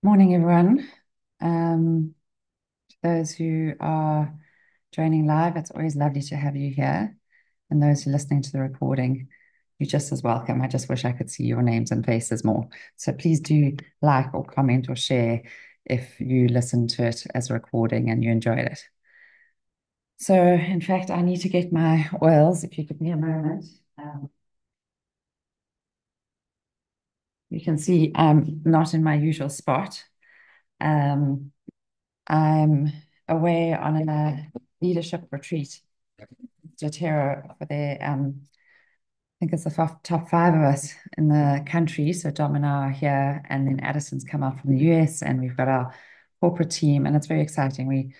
Morning, everyone. To those who are joining live, it's always lovely to have you here. And those who are listening to the recording, you're just as welcome. I just wish I could see your names and faces more. So please do like or comment or share if you listen to it as a recording and you enjoyed it. So, in fact, I need to get my oils. If you give me a moment. Um, you can see I'm not in my usual spot. Um, I'm away on a leadership retreat to Tara for their, I think it's the top five of us in the country. So Dom and I are here, and then Addison's come out from the US, and we've got our corporate team, and it's very exciting. We're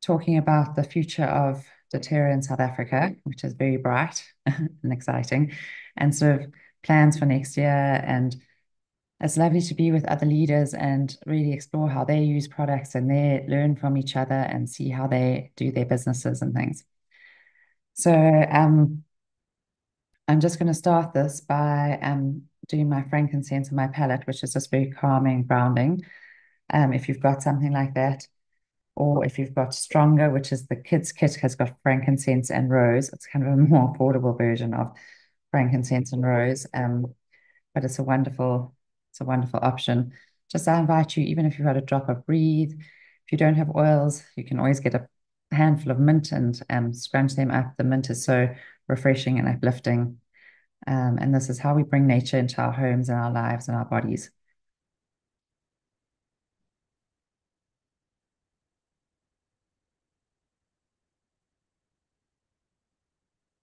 talking about the future of Doterra in South Africa, which is very bright and exciting, and sort of plans for next year. And it's lovely to be with other leaders and really explore how they use products and they learn from each other and see how they do their businesses and things. So I'm just going to start this by doing my frankincense on my palette, which is just very calming, grounding. If you've got something like that, or if you've got stronger, which is the kids' kit has got frankincense and rose. It's kind of a more affordable version of frankincense and rose. But it's a wonderful option. Just I invite you, even if you've got a drop of breathe, if you don't have oils, you can always get a handful of mint and scrunch them up. The mint is so refreshing and uplifting. And this is how we bring nature into our homes and our lives and our bodies.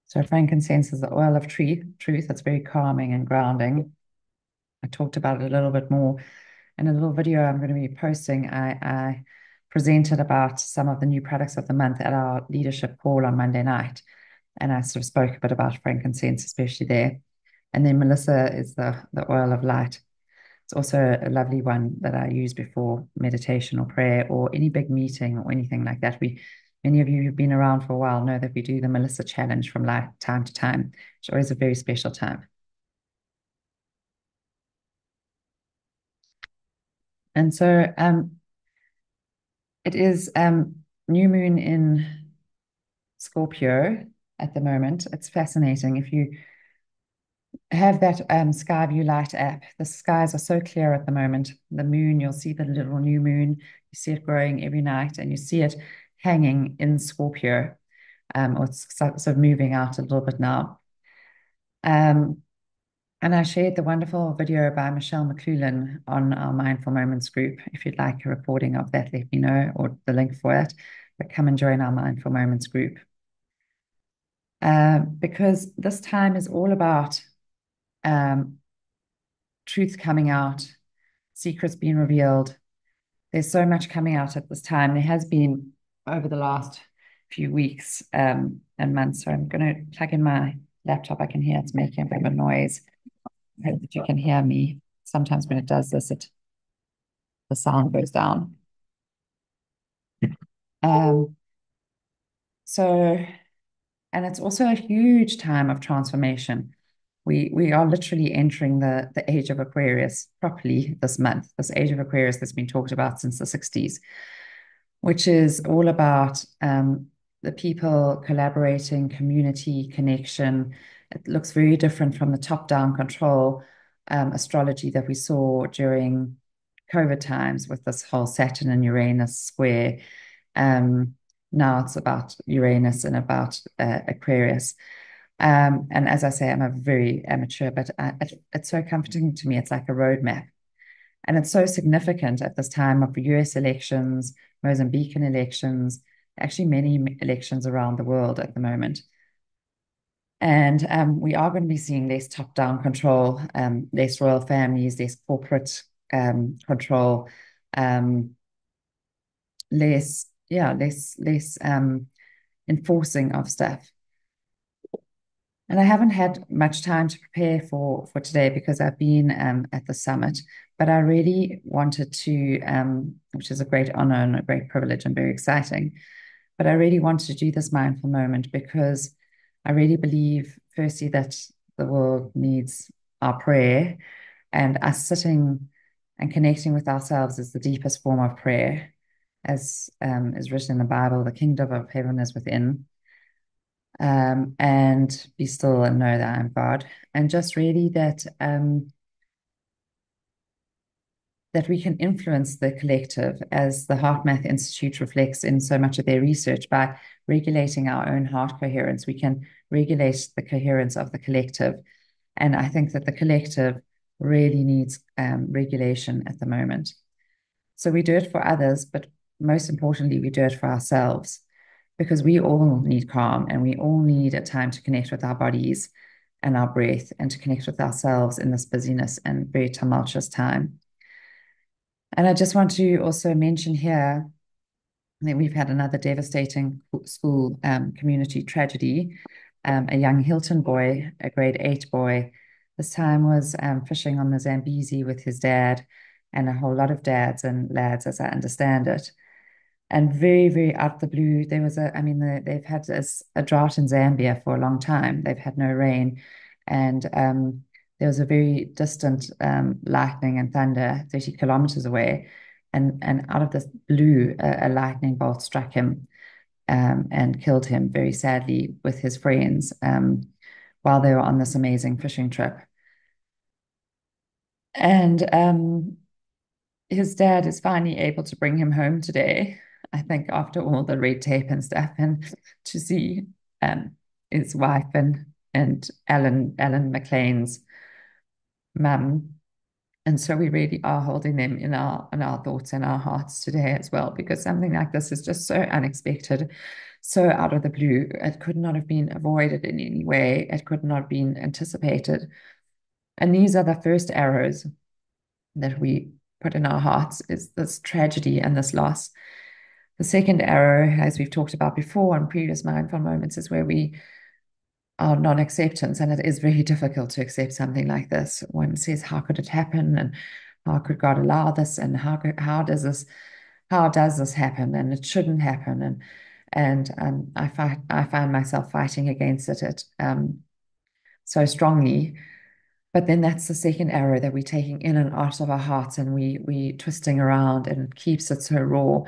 So frankincense is the oil of truth. It's very calming and grounding. I talked about it a little bit more in a little video I'm going to be posting. I presented about some of the new products of the month at our leadership call on Monday night. And I sort of spoke a bit about frankincense, especially there. And then Melissa is the oil of light. It's also a lovely one that I use before meditation or prayer or any big meeting or anything like that. Many of you who've been around for a while know that we do the Melissa challenge from time to time. It's always a very special time. And so it is new moon in Scorpio at the moment. It's fascinating. If you have that sky view light app, the skies are so clear at the moment. The moon, you'll see the little new moon. You see it growing every night, and you see it hanging in Scorpio, or it's sort of moving out a little bit now. Um, and I shared the wonderful video by Michelle McLuhan on our Mindful Moments group. If you'd like a recording of that, let me know, or the link for it. But come and join our Mindful Moments group. Because this time is all about um, truth coming out, secrets being revealed. There's so much coming out at this time. There has been over the last few weeks and months. So I'm going to plug in my laptop. I can hear it's making a bit of a noise. I hope that you can hear me. Sometimes when it does this, the sound goes down. Um, so, and it's also a huge time of transformation. We are literally entering the age of Aquarius properly this month. This age of Aquarius that's been talked about since the 60s, which is all about the people collaborating, community connection. It looks very different from the top-down control astrology that we saw during COVID times with this whole Saturn and Uranus square. Um, Now it's about Uranus and about Aquarius. And as I say, I'm a very amateur, but it's so comforting to me. It's like a roadmap. And it's so significant at this time of US elections, Mozambican elections, actually many elections around the world at the moment. And we are going to be seeing less top-down control, less royal families, less corporate control, um, less enforcing of stuff. And I haven't had much time to prepare for today because I've been at the summit, but I really wanted to, which is a great honor and a great privilege and very exciting, but I really wanted to do this mindful moment because I really believe, firstly, that the world needs our prayer and us sitting And connecting with ourselves is the deepest form of prayer, as is written in the Bible, the kingdom of heaven is within. And be still and know that I'm God. And just really that we can influence the collective, as the Heart Math Institute reflects in so much of their research. By regulating our own heart coherence, we can regulate the coherence of the collective. And I think that the collective really needs regulation at the moment. So we do it for others, but most importantly, we do it for ourselves, because we all need calm and we all need a time to connect with our bodies and our breath and to connect with ourselves in this busyness and very tumultuous time. And I just want to also mention here that we've had another devastating school community tragedy. A young Hilton boy, a grade 8 boy, this time was fishing on the Zambezi with his dad and a whole lot of dads and lads, as I understand it. And very, very out of the blue, there was I mean, they've had a drought in Zambia for a long time. They've had no rain. And there was a very distant lightning and thunder 30 kilometers away. And out of the blue, a lightning bolt struck him and killed him very sadly with his friends while they were on this amazing fishing trip. And his dad is finally able to bring him home today, I think, after all the red tape and stuff, and to see um, his wife and Alan McLean's mum. And so we really are holding them in our thoughts and our hearts today as well, because something like this is just so unexpected, so out of the blue. It could not have been avoided in any way. It could not have been anticipated. And these are the first arrows that we put in our hearts, is this tragedy and this loss. The second arrow, as we've talked about before in previous mindful moments, is where we are non-acceptance. And it is very difficult to accept something like this. One says, how could it happen? And how could God allow this? And how does this happen? And it shouldn't happen. And I find myself fighting against it so strongly. But then that's the second arrow that we're taking in and out of our hearts, and we twisting around, and it keeps it so raw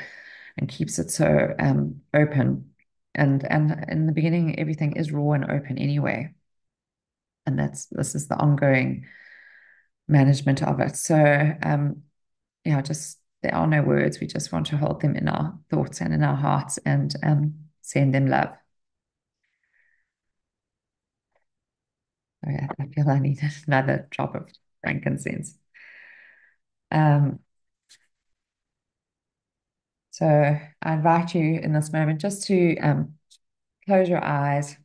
and keeps it so open. And in the beginning, everything is raw and open anyway. And this is the ongoing management of it. So yeah, just there are no words. We just want to hold them in our thoughts and in our hearts and send them love. Oh, yeah, I feel I need another drop of frankincense. Um, so I invite you in this moment just to close your eyes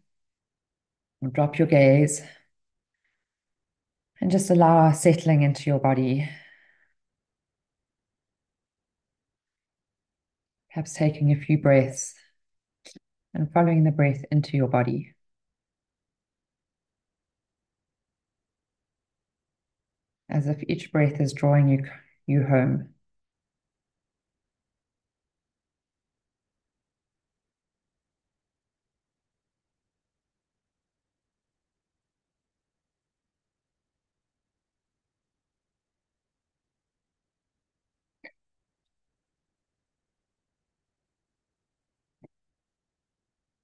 and drop your gaze and just allow settling into your body, perhaps taking a few breaths and following the breath into your body, as if each breath is drawing you home.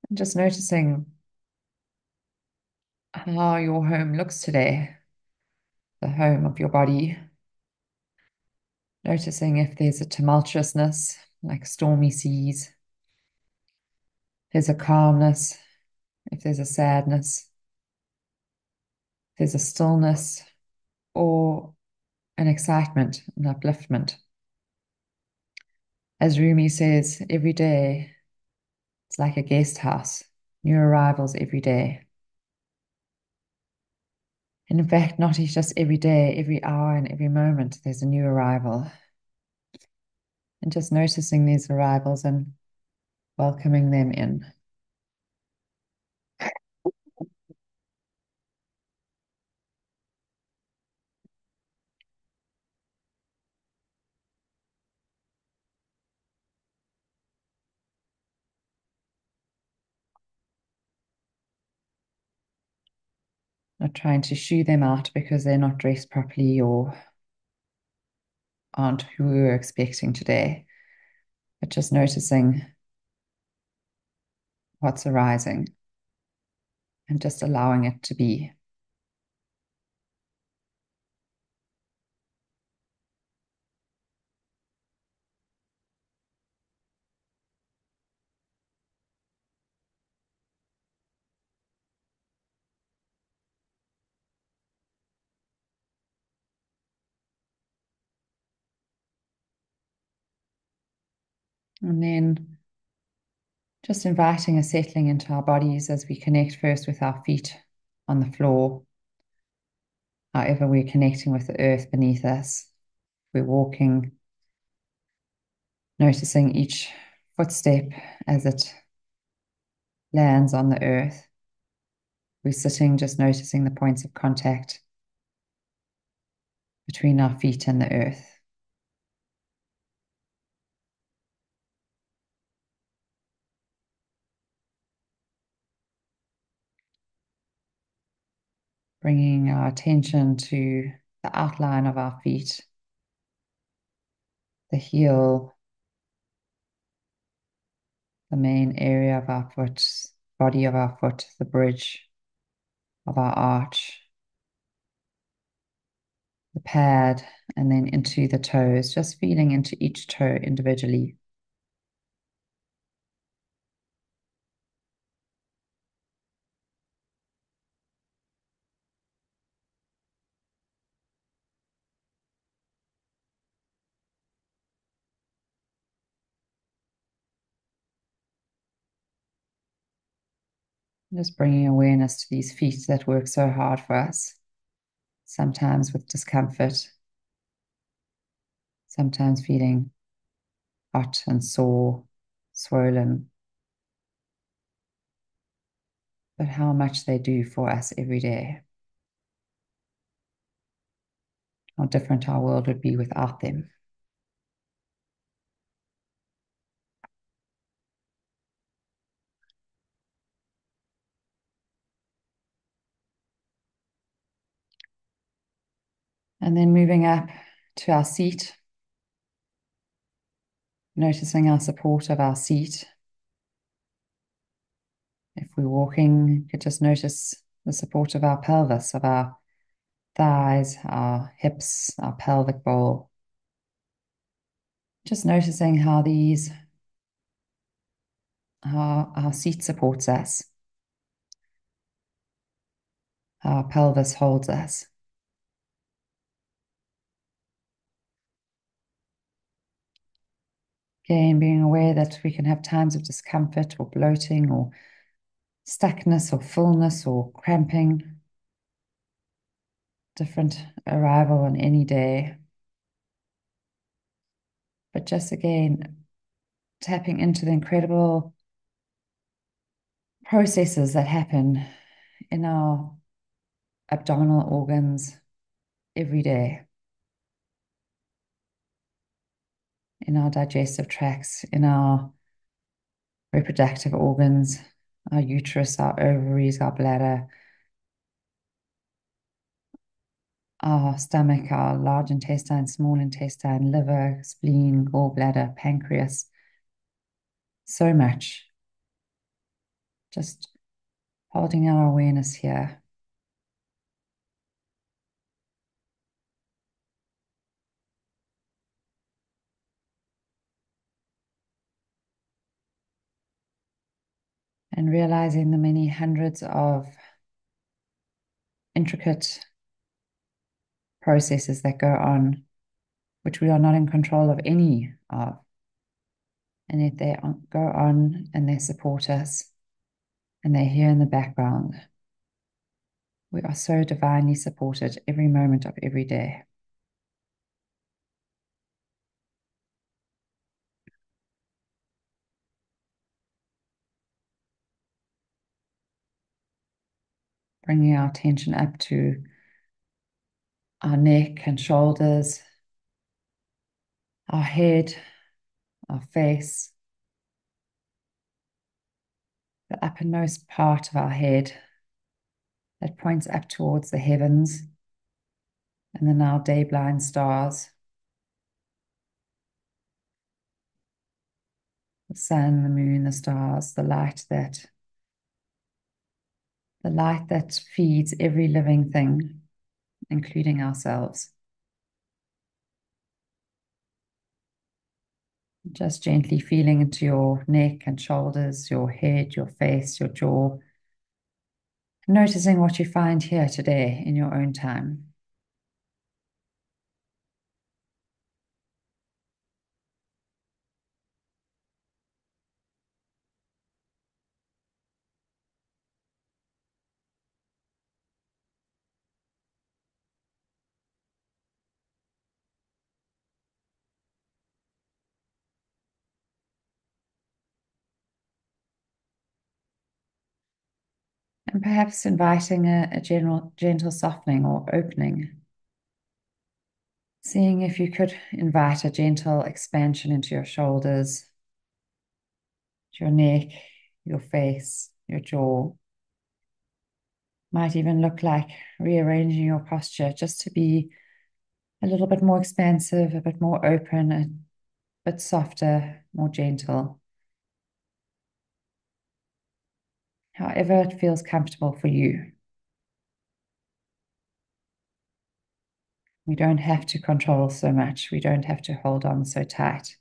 And just noticing how your home looks today, the home of your body. Noticing if there's a tumultuousness, like stormy seas, there's a calmness, if there's a sadness, there's a stillness, or an excitement, an upliftment. As Rumi says, every day it's like a guest house, new arrivals every day. And in fact, not just every day, every hour and every moment, there's a new arrival. And just noticing these arrivals and welcoming them in. Not trying to shoo them out because they're not dressed properly or aren't who we were expecting today, but just noticing what's arising and just allowing it to be. And then just inviting a settling into our bodies as we connect first with our feet on the floor. However, we're connecting with the earth beneath us. We're walking, noticing each footstep as it lands on the earth. We're sitting, just noticing the points of contact between our feet and the earth. Bringing our attention to the outline of our feet, the heel, the main area of our foot, body of our foot, the bridge of our arch, the pad, and then into the toes, just feeling into each toe individually. Just bringing awareness to these feet that work so hard for us, sometimes with discomfort, sometimes feeling hot and sore, swollen, but how much they do for us every day. How different our world would be without them. And then moving up to our seat, noticing our support of our seat. If we're walking, you could just notice the support of our pelvis, of our thighs, our hips, our pelvic bowl. Just noticing how our seat supports us, how our pelvis holds us. Again, being aware that we can have times of discomfort or bloating or stuckness or fullness or cramping, different arrival on any day. But just again, tapping into the incredible processes that happen in our abdominal organs every day, in our digestive tracts, in our reproductive organs, our uterus, our ovaries, our bladder, our stomach, our large intestine, small intestine, liver, spleen, gallbladder, pancreas. So much. Just holding our awareness here. And realizing the many hundreds of intricate processes that go on, which we are not in control of any of. And yet they go on and they support us and they're here in the background. We are so divinely supported every moment of every day. Bringing our attention up to our neck and shoulders, our head, our face, the uppermost part of our head that points up towards the heavens, and then our day-blind stars. The sun, the moon, the stars, the light that feeds every living thing, including ourselves. Just gently feeling into your neck and shoulders, your head, your face, your jaw, noticing what you find here today in your own time. And perhaps inviting a general, gentle softening or opening. Seeing if you could invite a gentle expansion into your shoulders, your neck, your face, your jaw. Might even look like rearranging your posture just to be a little bit more expansive, a bit more open, a bit softer, more gentle. However it feels comfortable for you. We don't have to control so much. We don't have to hold on so tight.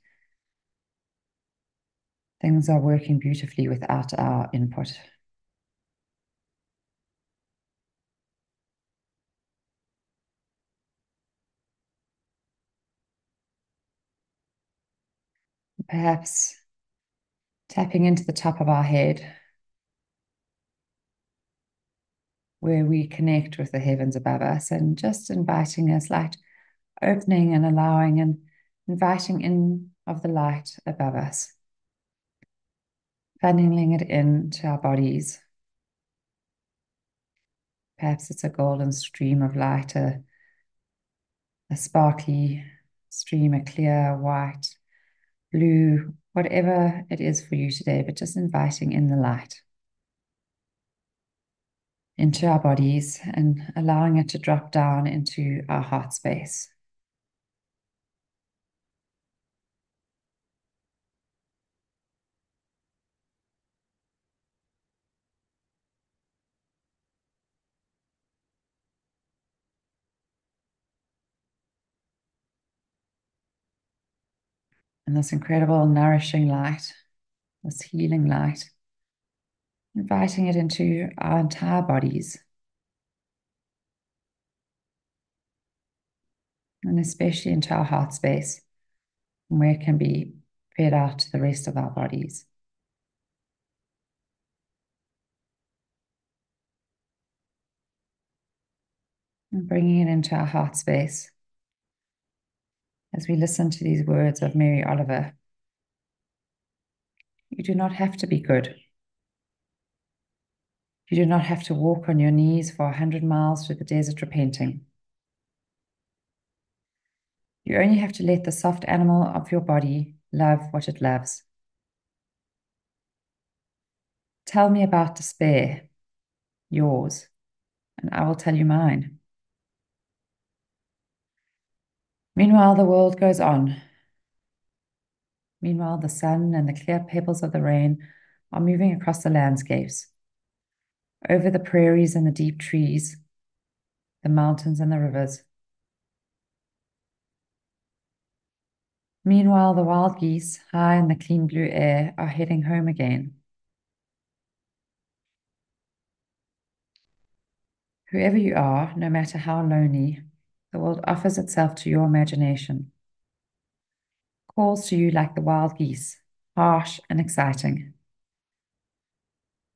Things are working beautifully without our input. Perhaps tapping into the top of our head, where we connect with the heavens above us, and just inviting a slight opening and allowing and inviting in of the light above us, funneling it into our bodies. Perhaps it's a golden stream of light, a sparkly stream, a clear white, blue, whatever it is for you today, but just inviting in the light into our bodies and allowing it to drop down into our heart space. And this incredible nourishing light, this healing light, inviting it into our entire bodies, and especially into our heart space, where it can be fed out to the rest of our bodies. And bringing it into our heart space as we listen to these words of Mary Oliver. You do not have to be good. You do not have to walk on your knees for 100 miles through the desert repenting. You only have to let the soft animal of your body love what it loves. Tell me about despair, yours, and I will tell you mine. Meanwhile, the world goes on. Meanwhile, the sun and the clear pebbles of the rain are moving across the landscapes, over the prairies and the deep trees, the mountains and the rivers. Meanwhile, the wild geese, high in the clean blue air, are heading home again. Whoever you are, no matter how lonely, the world offers itself to your imagination, calls to you like the wild geese, harsh and exciting,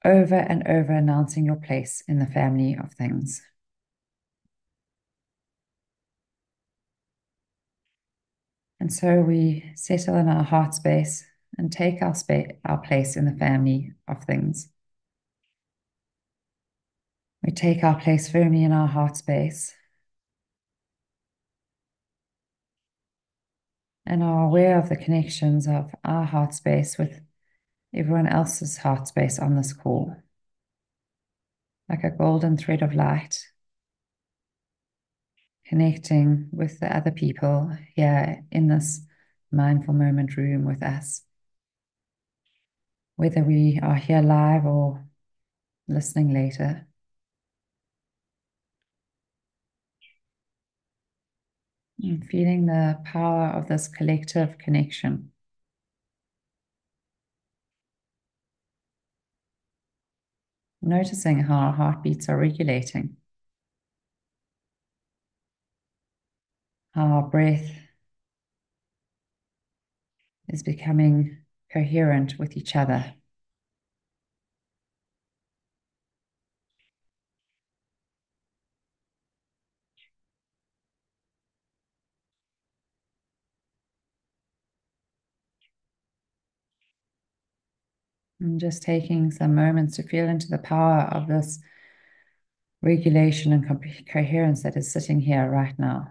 over and over announcing your place in the family of things. And so we settle in our heart space and take our place in the family of things. We take our place firmly in our heart space and are aware of the connections of our heart space with everyone else's heart space on this call, like a golden thread of light, connecting with the other people here in this mindful moment room with us. whether we are here live or listening later. And feeling the power of this collective connection. Noticing how our heartbeats are regulating, how our breath is becoming coherent with each other. And just taking some moments to feel into the power of this regulation and coherence that is sitting here right now.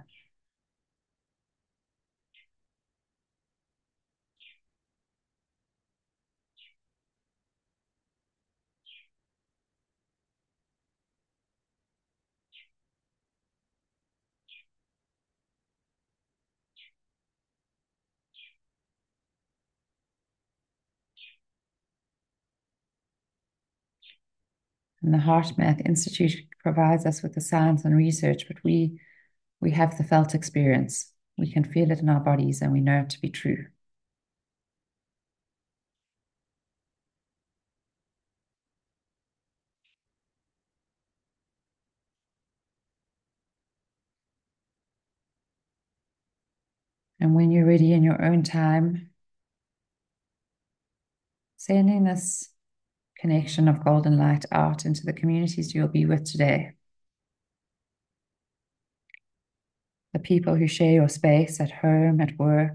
And the HeartMath Institute provides us with the science and research, but we have the felt experience. We can feel it in our bodies and we know it to be true. And when you're ready in your own time, sending this connection of golden light out into the communities you'll be with today. The people who share your space at home, at work,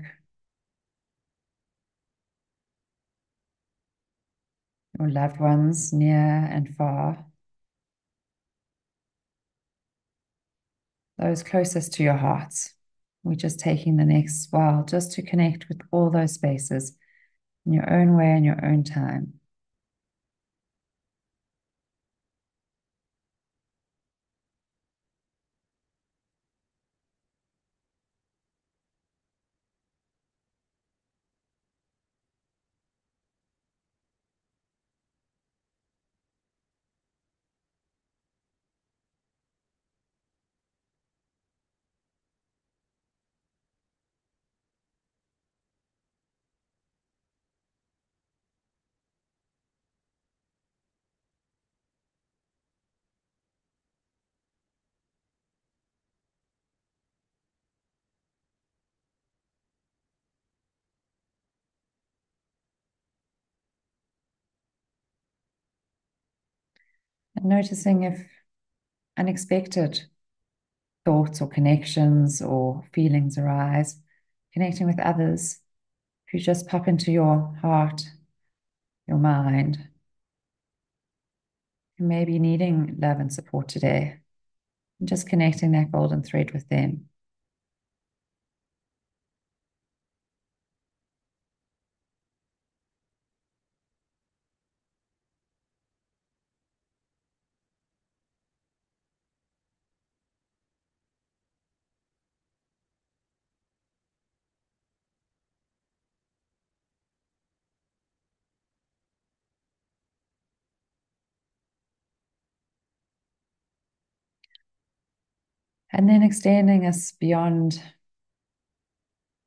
your loved ones near and far, those closest to your hearts. We're just taking the next while just to connect with all those spaces in your own way, in your own time. And noticing if unexpected thoughts or connections or feelings arise, connecting with others who just pop into your heart, your mind, who may be needing love and support today, and just connecting that golden thread with them. And then extending us beyond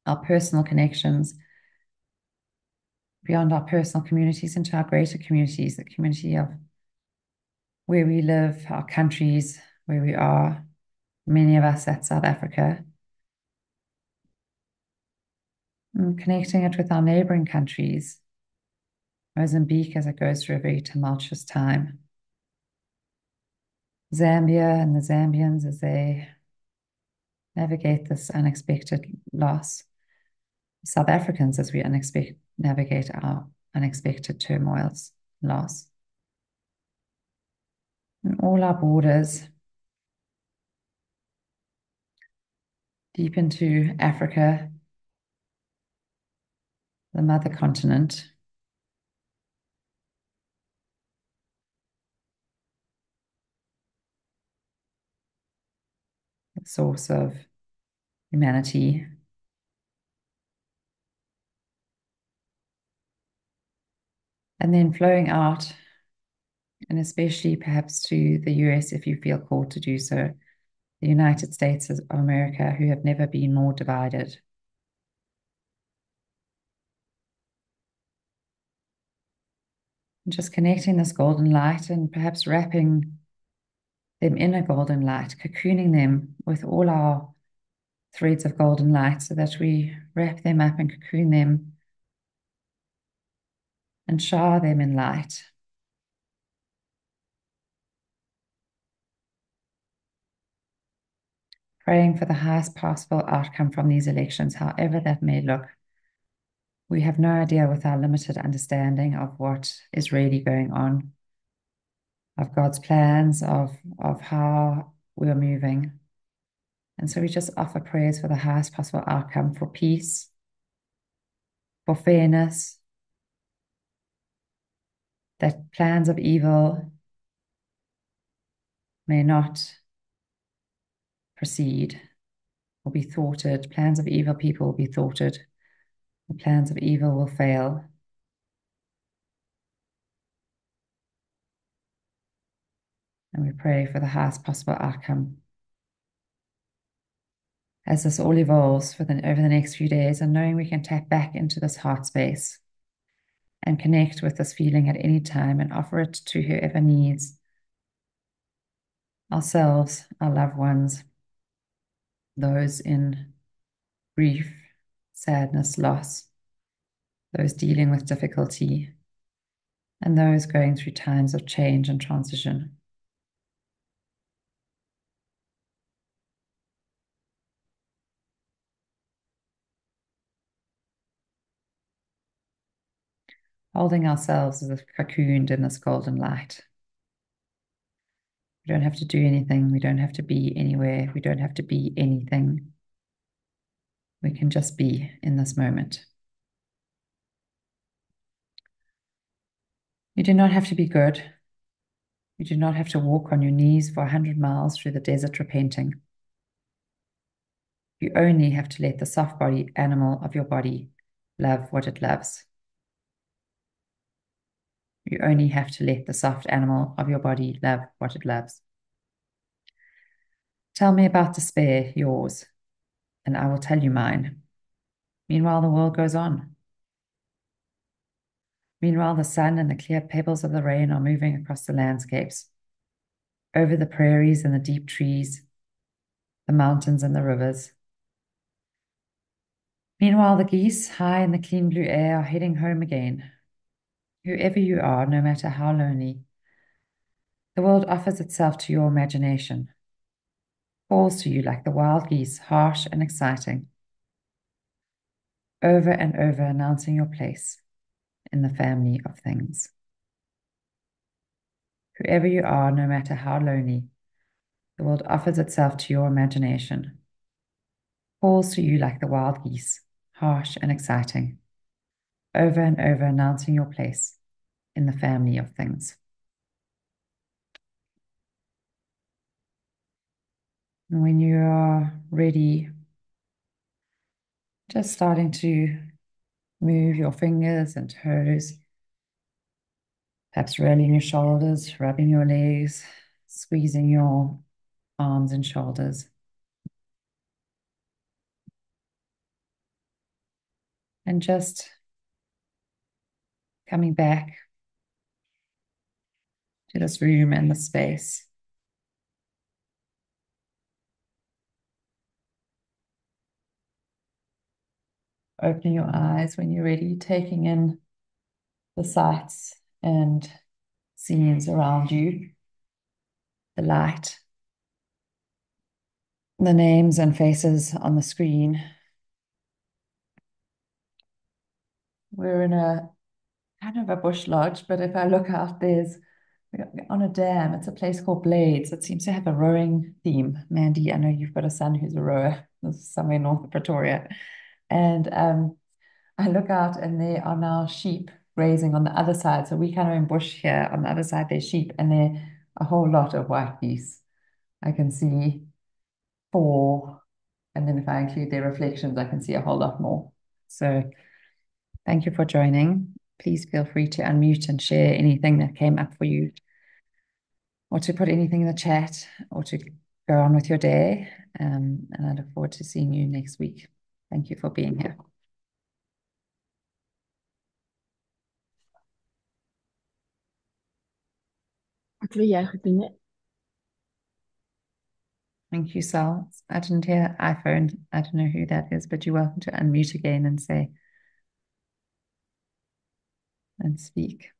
our personal connections, beyond our personal communities into our greater communities, the community of where we live, our countries, where we are, many of us at South Africa, and connecting it with our neighboring countries, Mozambique as it goes through a very tumultuous time, Zambia and the Zambians as they navigate this unexpected loss, South Africans as we navigate our unexpected turmoils, loss, and all our borders, deep into Africa, the mother continent, the source of humanity. And then flowing out, and especially perhaps to the US if you feel called to do so, the United States of America, who have never been more divided. And just connecting this golden light and perhaps wrapping them in a golden light, cocooning them with all our threads of golden light so that we wrap them up and cocoon them and shower them in light. Praying for the highest possible outcome from these elections, however that may look. We have no idea with our limited understanding of what is really going on, of God's plans, of how we're moving. And so we just offer prayers for the highest possible outcome, for peace, for fairness, that plans of evil may not proceed or be thwarted. Plans of evil people will be thwarted. The plans of evil will fail. And we pray for the highest possible outcome. As this all evolves over the next few days, and knowing we can tap back into this heart space and connect with this feeling at any time and offer it to whoever needs, ourselves, our loved ones, those in grief, sadness, loss, those dealing with difficulty, and those going through times of change and transition. Holding ourselves as if cocooned in this golden light. We don't have to do anything. We don't have to be anywhere. We don't have to be anything. We can just be in this moment. You do not have to be good. You do not have to walk on your knees for 100 miles through the desert repenting. You only have to let the soft body animal of your body love what it loves. You only have to let the soft animal of your body love what it loves. Tell me about despair, yours, and I will tell you mine. Meanwhile, the world goes on. Meanwhile, the sun and the clear pebbles of the rain are moving across the landscapes, over the prairies and the deep trees, the mountains and the rivers. Meanwhile, the geese, high in the clean blue air, are heading home again. Whoever you are, no matter how lonely, the world offers itself to your imagination, calls to you like the wild geese, harsh and exciting, over and over announcing your place in the family of things. Whoever you are, no matter how lonely, the world offers itself to your imagination, calls to you like the wild geese, harsh and exciting, over and over announcing your place in the family of things. And when you are ready, just starting to move your fingers and toes, perhaps rolling your shoulders, rubbing your legs, squeezing your arms and shoulders. And just coming back to this room and the space. Opening your eyes when you're ready, taking in the sights and scenes around you, the light, the names and faces on the screen. We're in a kind of a bush lodge, but if I look out, there's on a dam. It's a place called Blades. It seems to have a rowing theme. Mandy, I know you've got a son who's a rower. This is somewhere north of Pretoria. And I look out and there are now sheep grazing on the other side. So we kind of in bush here. On the other side, there's sheep, and there are a whole lot of white geese. I can see 4, and then if I include their reflections, I can see a whole lot more. So thank you for joining. please feel free to unmute and share anything that came up for you, or to put anything in the chat, or to go on with your day. And I look forward to seeing you next week. Thank you for being here. Wat wil jij goed doen? Thank you, Sal. I didn't hear iPhone. I don't know who that is, but you're welcome to unmute again and say and speak.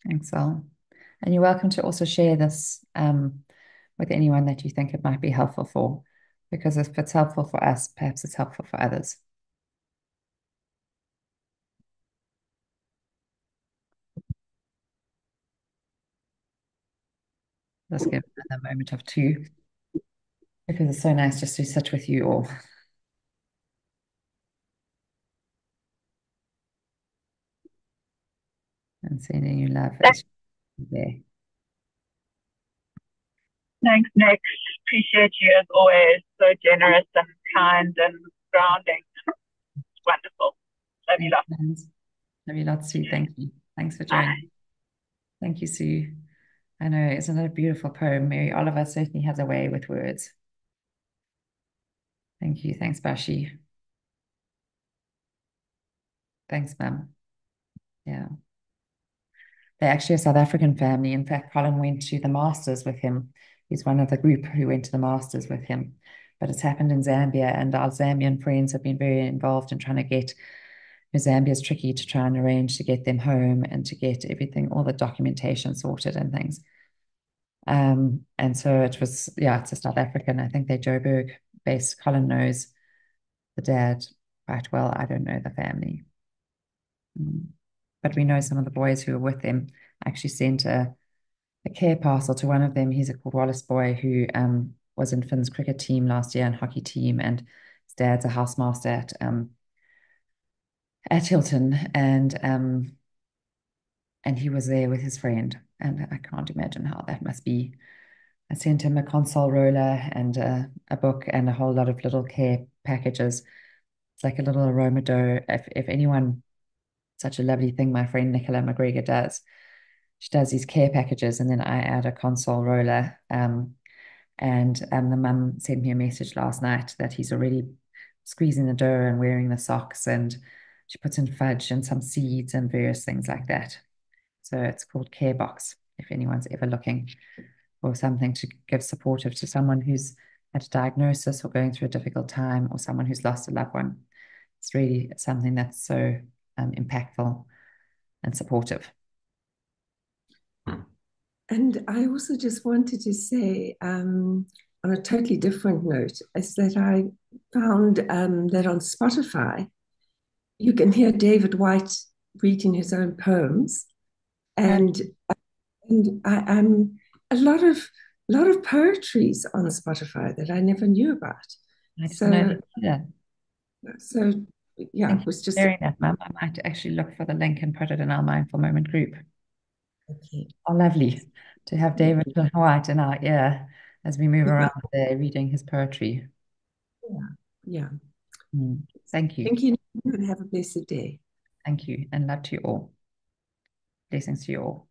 Thanks, Sal. And you're welcome to also share this with anyone that you think it might be helpful for, because if it's helpful for us, perhaps it's helpful for others. Let's give another moment of two, because it's so nice just to sit with you all and sending you love as you're there. Thanks, Nick. Appreciate you as always. So generous and kind and grounding. It's wonderful. Love you lots. Love you lots, Sue. Thank you. Thanks for joining. Bye. Thank you, Sue. I know, isn't it a beautiful poem? Mary Oliver certainly has a way with words. Thank you. Thanks, Bashi. Thanks, Mum. Yeah. They're actually a South African family. In fact, Colin went to the Masters with him. He's one of the group who went to the Masters with him. But it's happened in Zambia, and our Zambian friends have been very involved in trying to get, Zambia is tricky to try and arrange to get them home and to get everything, all the documentation sorted and things. And so it was, yeah, it's a South African. I think they're Joburg based. Colin knows the dad quite well. I don't know the family. But we know some of the boys who were with them. I actually sent a care parcel to one of them. He's a called Wallace boy who was in Finn's cricket team last year and hockey team, and his dad's a housemaster at Hilton, and he was there with his friend, and I can't imagine how that must be. I sent him a console roller and a book and a whole lot of little care packages. It's like a little aroma dough. If anyone, such a lovely thing my friend Nicola McGregor does. She does these care packages, and then I add a console roller. And the mum sent me a message last night that he's already squeezing the dough and wearing the socks, and she puts in fudge and some seeds and various things like that. So it's called Care Box, if anyone's ever looking for something to give supportive to someone who's had a diagnosis or going through a difficult time, or someone who's lost a loved one. It's really something that's so impactful and supportive. And I also just wanted to say, on a totally different note, is that I found that on Spotify, you can hear David White reading his own poems, and I'm a lot of poetries on Spotify that I never knew about. I didn't know that. So yeah, it was just sharing that, Mum. I might actually look for the link and put it in our Mindful Moment group. okay. Oh, lovely to have David White in our ear as we move around there reading his poetry. Yeah. Thank you. Thank you, and have a blessed day. Thank you, and love to you all. Blessings to you all.